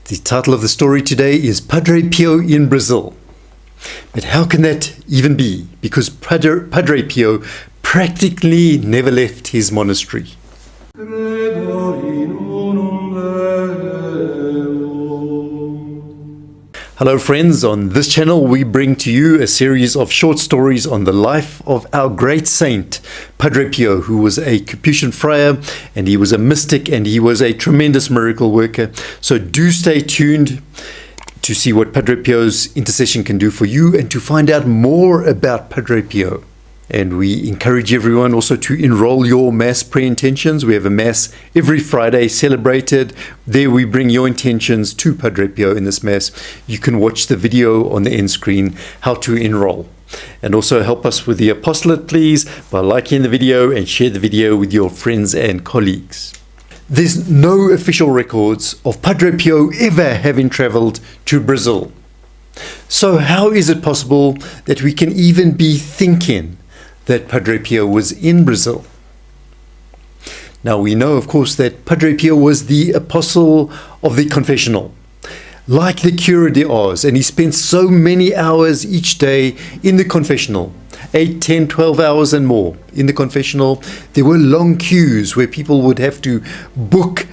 The title of the story today is Padre Pio in Brazil. But how can that even be? Because Padre Pio practically never left his monastery. Hello friends, on this channel we bring to you a series of short stories on the life of our great saint, Padre Pio, who was a Capuchin friar and he was a mystic and he was a tremendous miracle worker. So do stay tuned to see what Padre Pio's intercession can do for you and to find out more about Padre Pio. And we encourage everyone also to enroll your Mass prayer intentions. We have a Mass every Friday celebrated. There we bring your intentions to Padre Pio in this Mass. You can watch the video on the end screen, how to enroll. And also help us with the apostolate, please, by liking the video and share the video with your friends and colleagues. There's no official records of Padre Pio ever having traveled to Brazil. So how is it possible that we can even be thinking that Padre Pio was in Brazil? Now we know, of course, that Padre Pio was the apostle of the confessional, like the Cura de Ars, and he spent so many hours each day in the confessional, 8, 10, 12 hours and more in the confessional. There were long queues where people would have to book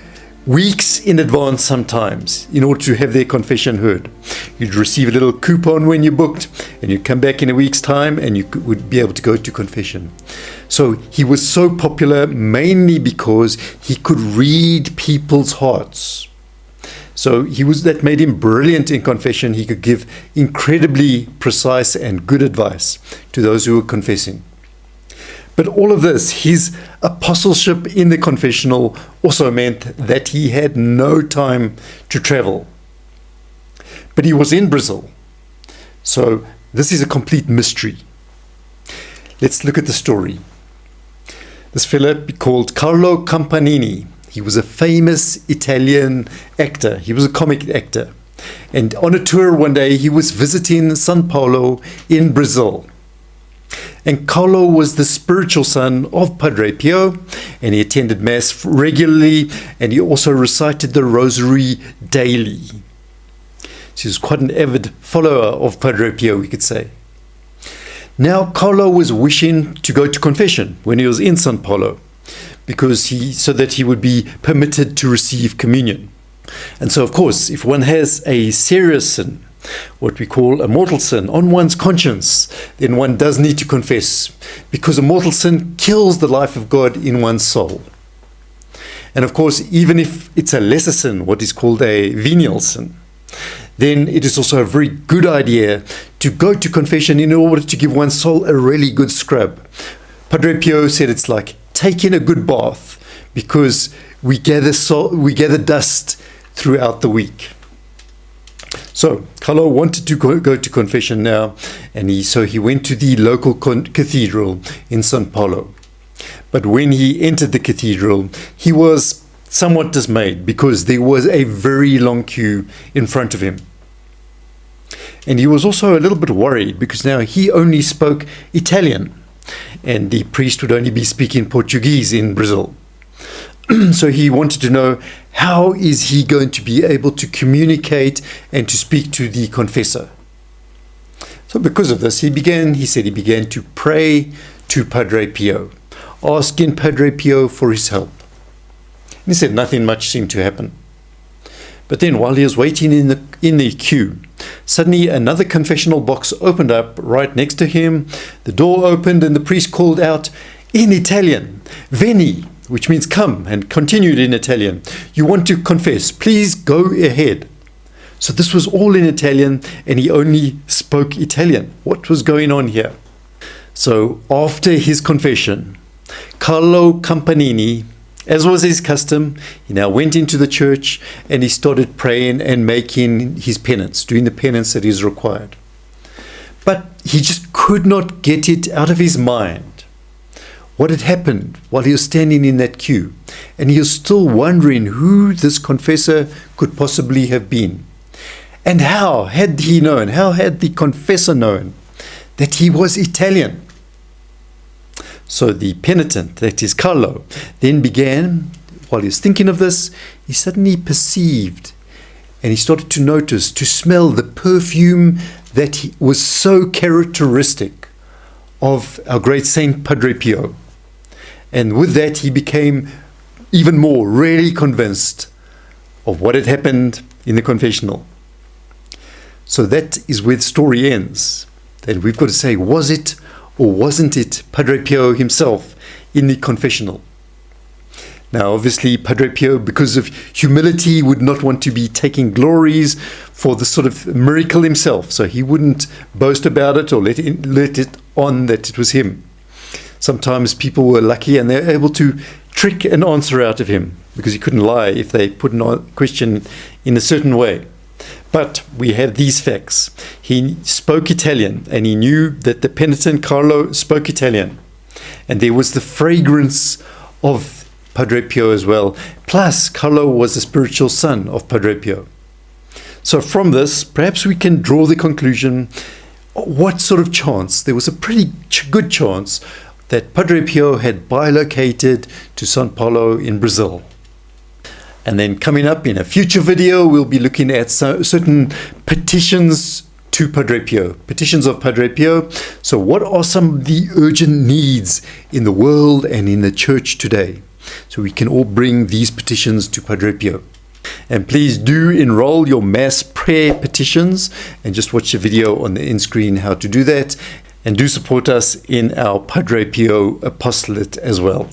weeks in advance sometimes in order to have their confession heard. You'd receive a little coupon when you booked and you'd come back in a week's time and you would be able to go to confession. So he was so popular mainly because he could read people's hearts. So that made him brilliant in confession. He could give incredibly precise and good advice to those who were confessing. But all of this, his apostleship in the confessional, also meant that he had no time to travel. But he was in Brazil. So this is a complete mystery. Let's look at the story. This fella called Carlo Campanini. He was a famous Italian actor. He was a comic actor. And on a tour one day, he was visiting São Paulo in Brazil. And Carlo was the spiritual son of Padre Pio, and he attended Mass regularly, and he also recited the Rosary daily. So he was quite an avid follower of Padre Pio, we could say. Now Carlo was wishing to go to confession when he was in São Paulo, so that he would be permitted to receive communion. And so, of course, if one has a serious sin, what we call a mortal sin, on one's conscience, then one does need to confess, because a mortal sin kills the life of God in one's soul. And of course, even if it's a lesser sin, what is called a venial sin, then it is also a very good idea to go to confession in order to give one's soul a really good scrub. Padre Pio said it's like taking a good bath, because we gather dust throughout the week. So Carlo wanted to go to confession now, and he went to the local cathedral in São Paulo. But when he entered the cathedral, he was somewhat dismayed because there was a very long queue in front of him. And he was also a little bit worried because now he only spoke Italian, and the priest would only be speaking Portuguese in Brazil. So he wanted to know, how is he going to be able to communicate and to speak to the confessor? So because of this, he began to pray to Padre Pio, asking Padre Pio for his help. And he said nothing much seemed to happen. But then while he was waiting in the queue, suddenly another confessional box opened up right next to him. The door opened and the priest called out in Italian, "Veni," which means come, and continued in Italian, "You want to confess, please go ahead." So this was all in Italian, and he only spoke Italian. What was going on here? So after his confession, Carlo Campanini, as was his custom, he now went into the church and he started praying and making his penance, doing the penance that is required. But he just could not get it out of his mind what had happened while he was standing in that queue, and he was still wondering who this confessor could possibly have been. And how had the confessor known that he was Italian? So the penitent, that is Carlo, then began, while he was thinking of this, he suddenly perceived and he started to notice, to smell the perfume that was so characteristic of our great Saint Padre Pio. And with that, he became even more really convinced of what had happened in the confessional. So that is where the story ends. That we've got to say, was it or wasn't it Padre Pio himself in the confessional? Now, obviously, Padre Pio, because of humility, would not want to be taking glories for the sort of miracle himself. So he wouldn't boast about it or let it on that it was him. Sometimes people were lucky and they were able to trick an answer out of him because he couldn't lie if they put a question in a certain way. But we have these facts. He spoke Italian, and he knew that the penitent Carlo spoke Italian. And there was the fragrance of Padre Pio as well. Plus, Carlo was the spiritual son of Padre Pio. So from this, perhaps we can draw the conclusion, what sort of chance? There was a pretty good chance that Padre Pio had bilocated to São Paulo in Brazil. And then coming up in a future video, we'll be looking at certain petitions to Padre Pio, petitions of Padre Pio. So what are some of the urgent needs in the world and in the church today? So we can all bring these petitions to Padre Pio. And please do enroll your mass prayer petitions and just watch the video on the end screen how to do that. And do support us in our Padre Pio apostolate as well.